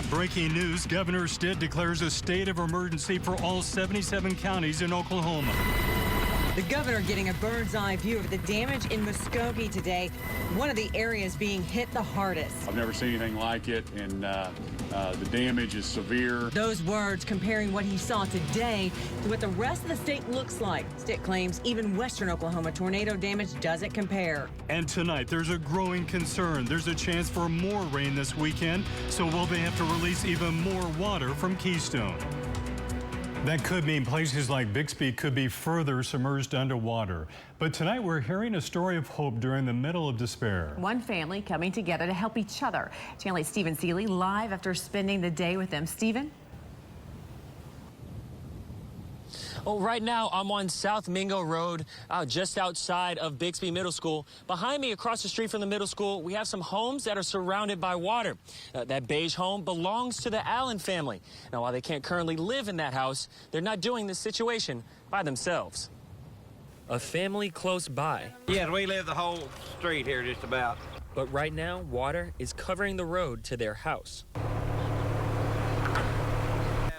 that breaking news, Governor Stitt declares a state of emergency for all 77 counties in Oklahoma. The governor getting a bird's eye view of the damage in Muskogee today, one of the areas being hit the hardest. I've never seen anything like it, and the damage is severe. Those words comparing what he saw today to what the rest of the state looks like. Stitt claims even western Oklahoma tornado damage doesn't compare. And tonight, there's a growing concern. There's a chance for more rain this weekend, so will they have to release even more water from Keystone? That could mean places like Bixby could be further submerged underwater. But tonight we're hearing a story of hope during the middle of despair. One family coming together to help each other. Channel 8's Stephen Seeley live after spending the day with them. Stephen? Well, right now I'm on South Mingo Road, just outside of Bixby Middle School. Behind me, across the street from the middle school, we have some homes that are surrounded by water. That beige home belongs to the Allen family. Now, while they can't currently live in that house, they're not doing this situation by themselves. A family close by. Yeah, we live the whole street here just about. But right now, water is covering the road to their house.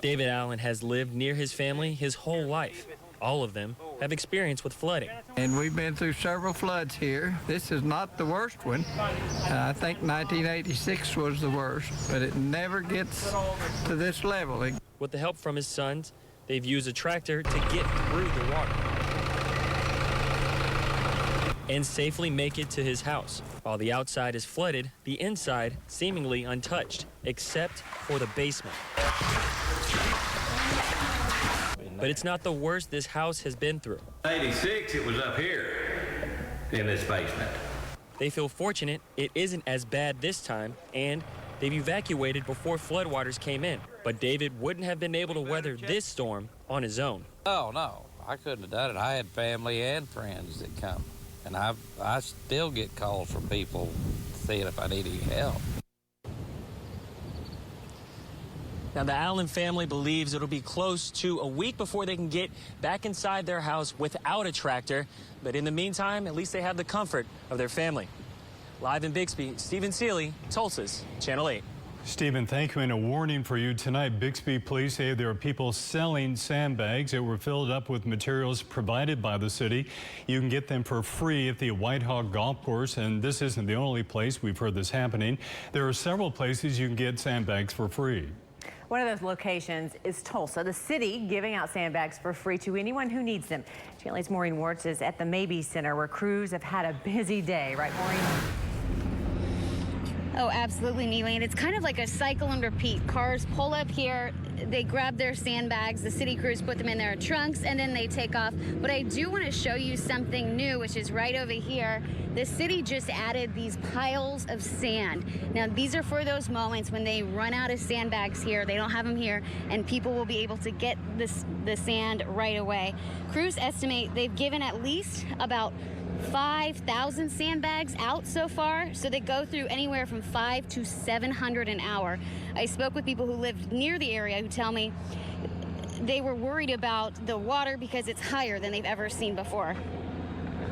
David Allen has lived near his family his whole life. All of them have experience with flooding. And we've been through several floods here. This is not the worst one. I think 1986 was the worst, but it never gets to this level. With the help from his sons, they've used a tractor to get through the water and safely make it to his house. While the outside is flooded, the inside seemingly untouched, except for the basement. But it's not the worst this house has been through. 86, it was up here in this basement. They feel fortunate it isn't as bad this time, and they've evacuated before floodwaters came in. But David wouldn't have been able to weather this storm on his own. Oh, no, I couldn't have done it. I had family and friends that come, and I still get calls from people seeing if I need any help. Now, the Allen family believes it'll be close to a week before they can get back inside their house without a tractor. But in the meantime, at least they have the comfort of their family. Live in Bixby, Stephen Seeley, Tulsa's Channel 8. Stephen, thank you. And a warning for you tonight. Bixby police say there are people selling sandbags that were filled up with materials provided by the city. You can get them for free at the White Hog Golf Course, and this isn't the only place we've heard this happening. There are several places you can get sandbags for free. One of those locations is Tulsa, the city giving out sandbags for free to anyone who needs them. Channel 8's Maureen Wartz is at the Mabee Center, where crews have had a busy day. Right, Maureen? Oh, absolutely, Neely. And it's kind of like a cycle and repeat. Cars pull up here, they grab their sandbags, the city crews put them in their trunks, and then they take off. But I do want to show you something new, which is right over here. The city just added these piles of sand. Now, these are for those moments when they run out of sandbags here. They don't have them here, and people will be able to get the sand right away. Crews estimate they've given at least about 5,000 sandbags out so far, so they go through anywhere from 500 to 700 an hour. I spoke with people who lived near the area who tell me they were worried about the water because it's higher than they've ever seen before.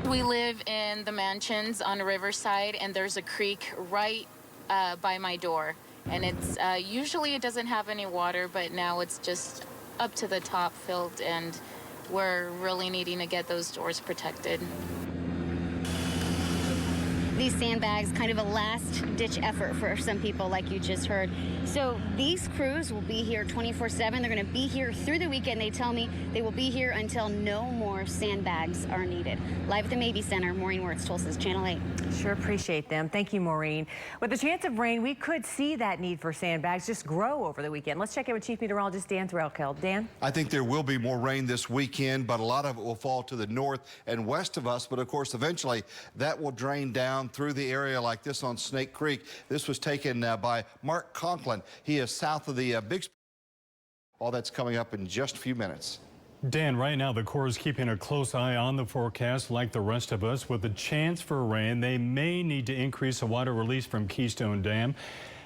We live in the mansions on Riverside, and there's a creek right by my door. And it's usually it doesn't have any water, but now it's just up to the top filled, and we're really needing to get those doors protected. These sandbags, kind of a last-ditch effort for some people, like you just heard. So these crews will be here 24/7. They're going to be here through the weekend. They tell me they will be here until no more sandbags are needed. Live at the Mabee Center, Maureen Wirtz, Tulsa's Channel 8. Sure appreciate them. Thank you, Maureen. With the chance of rain, we could see that need for sandbags just grow over the weekend. Let's check in with Chief Meteorologist Dan Threlkeld. Dan? I think there will be more rain this weekend, but a lot of it will fall to the north and west of us. But of course, eventually that will drain down through the area like this on Snake Creek. This was taken by Mark Conklin. He is south of the Bixby. All that's coming up in just a few minutes. Dan, right now the Corps is keeping a close eye on the forecast like the rest of us. With a chance for rain, they may need to increase the water release from Keystone Dam.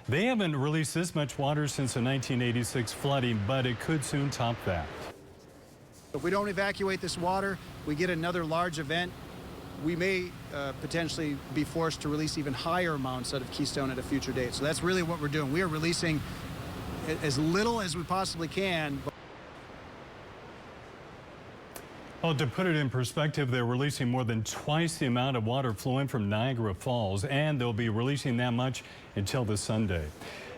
They haven't released this much water since the 1986 flooding, but it could soon top that. If we don't evacuate this water, we get another large event, we may potentially be forced to release even higher amounts out of Keystone at a future date. So that's really what we're doing. We are releasing as little as we possibly can. Well, to put it in perspective, they're releasing more than twice the amount of water flowing from Niagara Falls, and they'll be releasing that much until this Sunday.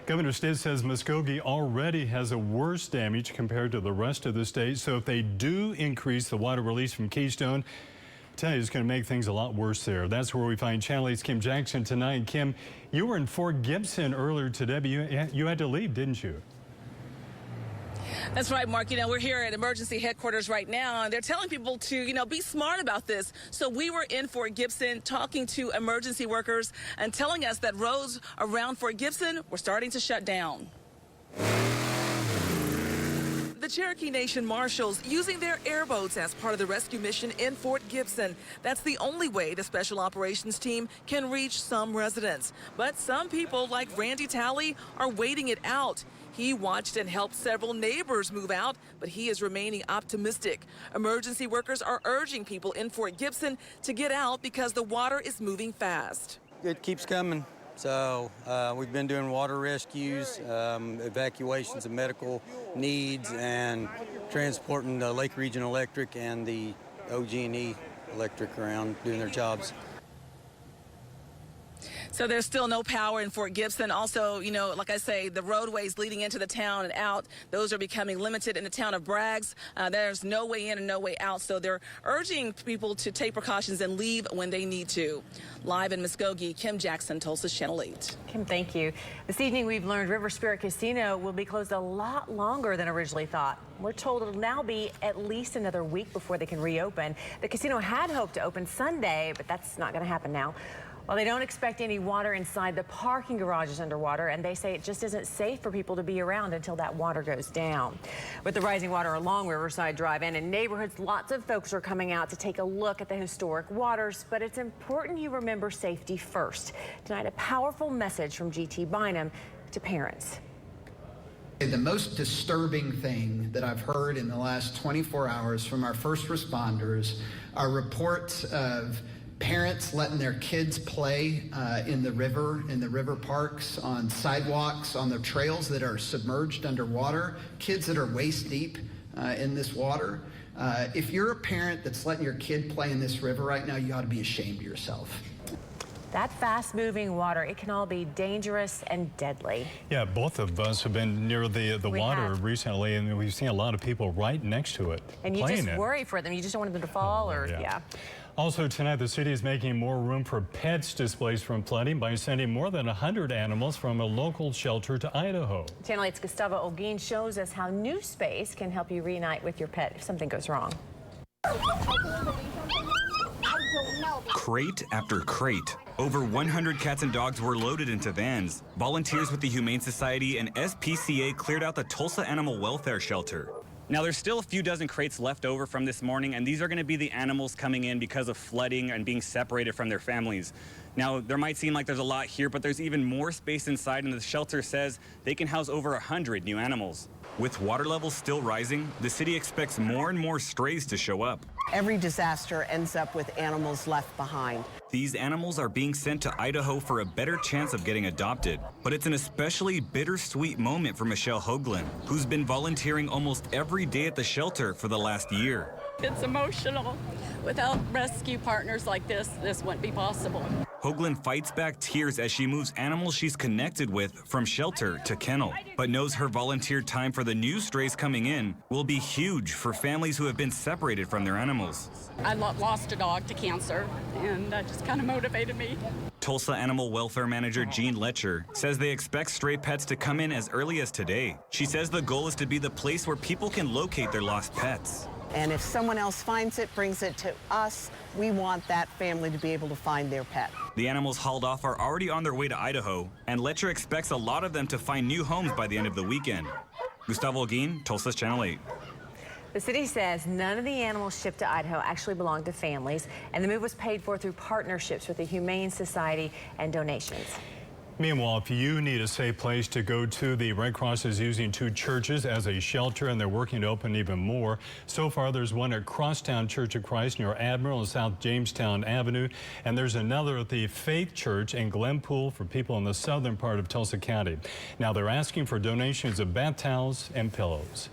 Governor Stitt says Muskogee already has a worse damage compared to the rest of the state, so if they do increase the water release from Keystone, I tell you, it's going to make things a lot worse there. That's where we find Channel 8's Kim Jackson tonight. Kim, you were in Fort Gibson earlier today, but you had to leave, didn't you? That's right, Mark. You know, we're here at emergency headquarters right now, and they're telling people to, be smart about this. So we were in Fort Gibson talking to emergency workers and telling us that roads around Fort Gibson were starting to shut down. The Cherokee Nation Marshals using their airboats as part of the rescue mission in Fort Gibson. That's the only way the Special Operations Team can reach some residents. But some people, like Randy Talley, are waiting it out. He watched and helped several neighbors move out, but he is remaining optimistic. Emergency workers are urging people in Fort Gibson to get out because the water is moving fast. It keeps coming. So we've been doing water rescues, evacuations of medical needs, and transporting the Lake Region Electric and the OG&E Electric around doing their jobs. So there's still no power in Fort Gibson. Also, like I say, the roadways leading into the town and out, those are becoming limited in the town of Braggs. There's no way in and no way out. So they're urging people to take precautions and leave when they need to. Live in Muskogee, Kim Jackson, Tulsa's Channel 8. Kim, thank you. This evening, we've learned River Spirit Casino will be closed a lot longer than originally thought. We're told it'll now be at least another week before they can reopen. The casino had hoped to open Sunday, but that's not going to happen now. Well, they don't expect any water inside. The parking garage is underwater, and they say it just isn't safe for people to be around until that water goes down. With the rising water along Riverside Drive and in neighborhoods, lots of folks are coming out to take a look at the historic waters, but it's important you remember safety first. Tonight, a powerful message from GT Bynum to parents. The most disturbing thing that I've heard in the last 24 hours from our first responders are reports of parents letting their kids play in the river parks, on sidewalks, on the trails that are submerged underwater, kids that are waist deep in this water. If you're a parent that's letting your kid play in this river right now, you ought to be ashamed of yourself. That fast-moving water, it can all be dangerous and deadly. Yeah, both of us have been near the water recently, and we've seen a lot of people right next to it. And you just worry for them. You just don't want them to fall yeah. Also tonight, the city is making more room for pets displaced from flooding by sending more than 100 animals from a local shelter to Idaho. Channel 8's Gustavo Olguin shows us how new space can help you reunite with your pet if something goes wrong. Crate after crate. Over 100 cats and dogs were loaded into vans. Volunteers with the Humane Society and SPCA cleared out the Tulsa Animal Welfare Shelter. Now, there's still a few dozen crates left over from this morning, and these are going to be the animals coming in because of flooding and being separated from their families. Now, there might seem like there's a lot here, but there's even more space inside, and the shelter says they can house over 100 new animals. With water levels still rising, the city expects more and more strays to show up. Every disaster ends up with animals left behind. These animals are being sent to Idaho for a better chance of getting adopted. But it's an especially bittersweet moment for Michelle Hoagland, who's been volunteering almost every day at the shelter for the last year. It's emotional. Without rescue partners like this wouldn't be possible. Hoagland fights back tears as she moves animals she's connected with from shelter to kennel, but knows her volunteer time for the new strays coming in will be huge for families who have been separated from their animals. I lost a dog to cancer, and that just kind of motivated me. Tulsa Animal Welfare Manager Jean Letcher says they expect stray pets to come in as early as today. She says the goal is to be the place where people can locate their lost pets. And if someone else finds it, brings it to us, we want that family to be able to find their pet. The animals hauled off are already on their way to Idaho, and Letcher expects a lot of them to find new homes by the end of the weekend. Gustavo Olguin, Tulsa's Channel 8. The city says none of the animals shipped to Idaho actually belong to families, and the move was paid for through partnerships with the Humane Society and donations. Meanwhile, if you need a safe place to go to, the Red Cross is using 2 churches as a shelter, and they're working to open even more. So far, there's one at Crosstown Church of Christ near Admiral and South Jamestown Avenue, and there's another at the Faith Church in Glenpool for people in the southern part of Tulsa County. Now, they're asking for donations of bath towels and pillows.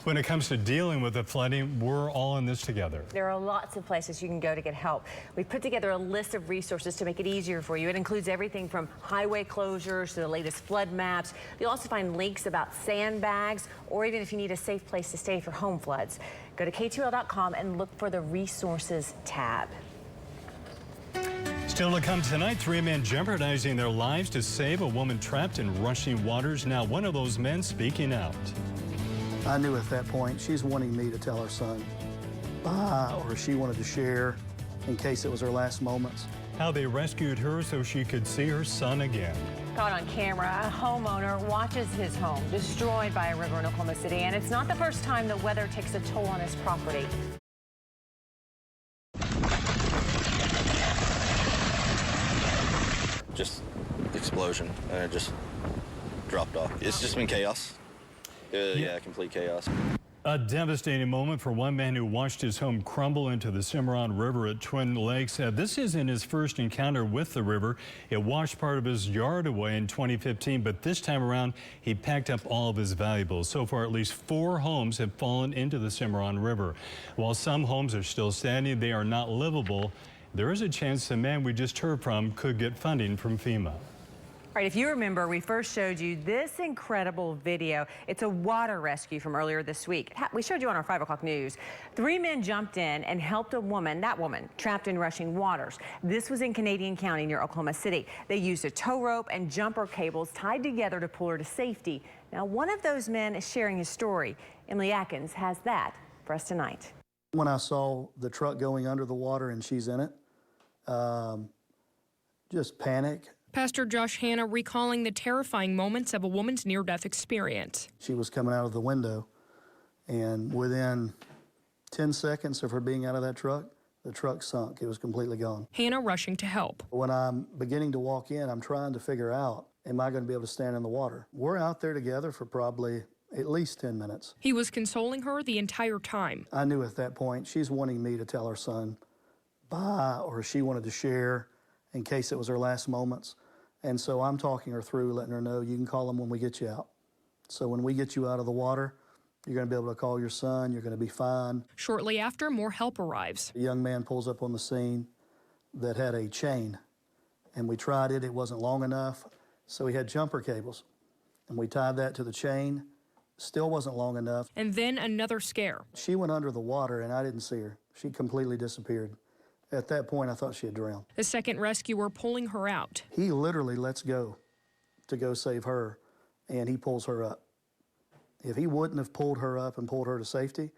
When it comes to dealing with the flooding, we're all in this together. There are lots of places you can go to get help. We've put together a list of resources to make it easier for you. It includes everything from highway closures to the latest flood maps. You'll also find links about sandbags, or even if you need a safe place to stay for home floods. Go to K2L.com and look for the resources tab. Still to come tonight, 3 men jeopardizing their lives to save a woman trapped in rushing waters. Now, one of those men speaking out. I knew at that point she's wanting me to tell her son bye, or she wanted to share in case it was her last moments. How they rescued her so she could see her son again. Caught on camera, a homeowner watches his home destroyed by a river in Oklahoma City, and it's not the first time the weather takes a toll on his property. Just explosion, and it just dropped off. It's just been chaos. Yeah, complete chaos. A devastating moment for one man who watched his home crumble into the Cimarron River at Twin Lakes. This isn't his first encounter with the river. It washed part of his yard away in 2015, but this time around, he packed up all of his valuables. So far, at least 4 homes have fallen into the Cimarron River. While some homes are still standing, they are not livable. There is a chance the man we just heard from could get funding from FEMA. All right, if you remember, we first showed you this incredible video. It's a water rescue from earlier this week. We showed you on our 5 o'clock news. 3 men jumped in and helped a woman, that woman, trapped in rushing waters. This was in Canadian County near Oklahoma City. They used a tow rope and jumper cables tied together to pull her to safety. Now, one of those men is sharing his story. Emily Atkins has that for us tonight. When I saw the truck going under the water and she's in it, just panic. Pastor Josh Hanna recalling the terrifying moments of a woman's near-death experience. She was coming out of the window, and within 10 seconds of her being out of that truck, the truck sunk. It was completely gone. Hanna rushing to help. When I'm beginning to walk in, I'm trying to figure out, am I going to be able to stand in the water? We're out there together for probably at least 10 minutes. He was consoling her the entire time. I knew at that point she's wanting me to tell her son bye, or she wanted to share in case it was her last moments. And so I'm talking her through, letting her know you can call him when we get you out. So when we get you out of the water, you're going to be able to call your son. You're going to be fine. Shortly after, more help arrives. A young man pulls up on the scene that had a chain, and we tried it. It wasn't long enough, so he had jumper cables, and we tied that to the chain. Still wasn't long enough. And then another scare. She went under the water, and I didn't see her. She completely disappeared. At that point, I thought she had drowned. The second rescuer pulling her out. He literally lets go to go save her, and he pulls her up. If he wouldn't have pulled her up and pulled her to safety,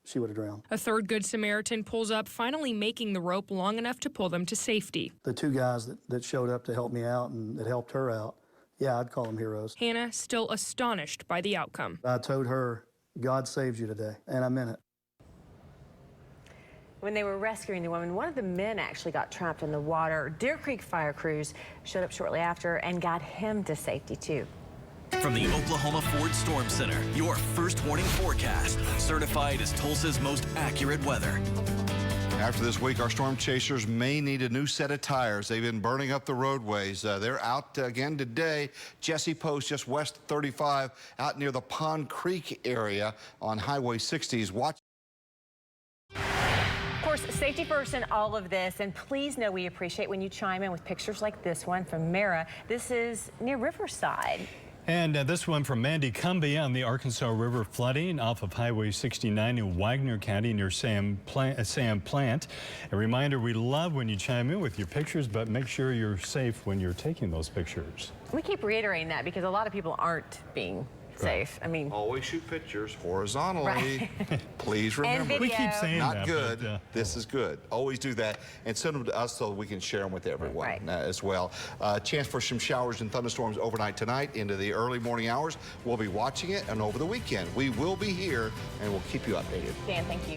she would have drowned. A third Good Samaritan pulls up, finally making the rope long enough to pull them to safety. The 2 guys that showed up to help me out and that helped her out, yeah, I'd call them heroes. Hanna still astonished by the outcome. I told her, God saved you today, and I meant it. When they were rescuing the woman, one of the men actually got trapped in the water. Deer Creek Fire Crews showed up shortly after and got him to safety, too. From the Oklahoma Ford Storm Center, your first warning forecast, certified as Tulsa's most accurate weather. After this week, our storm chasers may need a new set of tires. They've been burning up the roadways. They're out again today. Jesse Post, just west 35, out near the Pond Creek area on Highway 60s. Watch. Of course, safety first in all of this, and please know we appreciate when you chime in with pictures like this one from Mara. This is near Riverside. And this one from Mandy Cumbia on the Arkansas River flooding off of Highway 69 in Wagner County near Sam Plant. A reminder, we love when you chime in with your pictures, but make sure you're safe when you're taking those pictures. We keep reiterating that because a lot of people aren't being safe. I mean, always shoot pictures horizontally. Right. Please remember. We keep saying not that, good. But, this is good. Always do that and send them to us so we can share them with everyone as well. Chance for some showers and thunderstorms overnight tonight into the early morning hours. We'll be watching it, and over the weekend we will be here and we'll keep you updated. Dan, thank you.